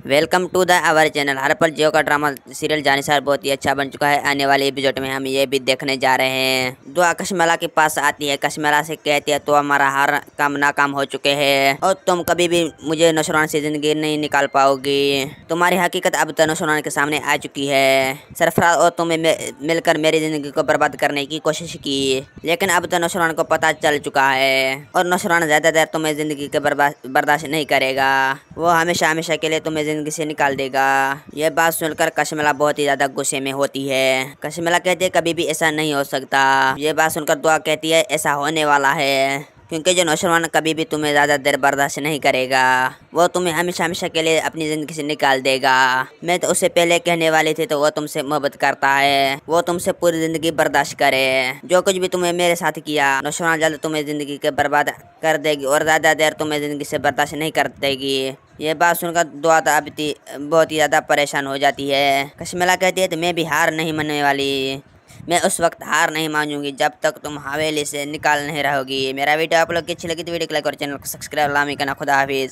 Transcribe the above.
Welcome to the our channel. हर पल जियो का ड्रामा सीरियल जानिसार बहुत ही अच्छा बन चुका है। आने वाले एपिसोड में हम ये भी देखने जा रहे हैं। दुआ कश्मला के पास आती है, कश्मला से कहती है तो हमारा हर काम नाकाम हो चुके हैं और तुम कभी भी मुझे नौशरान से जिंदगी नहीं निकाल पाओगी। तुम्हारी हकीकत अब तो नौशरान के सामने आ चुकी है। सरफराज और तुम्हें मिलकर मेरी जिंदगी को बर्बाद करने की कोशिश की, लेकिन अब तो नौशरान को पता चल चुका है और नौशरान ज्यादा देर तुम्हें जिंदगी के बर्दाश्त नहीं करेगा। वो हमेशा हमेशा के लिए तुम्हें जिंदगी से निकाल देगा। यह बात सुनकर कश्मला बहुत ही ज्यादा गुस्से में होती है। कश्मला कहती है कभी भी ऐसा नहीं हो सकता। यह बात सुनकर दुआ कहती है ऐसा होने वाला है, क्योंकि जो नौशरवान कभी भी तुम्हें ज़्यादा देर बर्दाश्त नहीं करेगा, वो तुम्हें हमेशा हमेशा के लिए अपनी ज़िंदगी से निकाल देगा। मैं तो उससे पहले कहने वाली थी तो वो तुमसे मोहब्बत करता है, वो तुमसे पूरी ज़िंदगी बर्दाश्त करे। जो कुछ भी तुम्हें मेरे साथ किया, नौशरवान जल्द तुम्हें ज़िंदगी के बर्बाद कर देगी और ज़्यादा देर तुम्हें ज़िंदगी से बर्दाश्त नहीं कर देगी। ये बात सुनकर दुआ तो अब बहुत ही ज़्यादा परेशान हो जाती है। कश्मला कहती है तो मैं भी हार नहीं मानने वाली। मैं उस वक्त हार नहीं मानूंगी जब तक तुम हवेली से निकाल नहीं रहोगी। मेरा वीडियो आप लोग की अच्छी लगी तो वीडियो को लाइक और चैनल को सब्सक्राइब लामी करना। खुदा हाफिज़।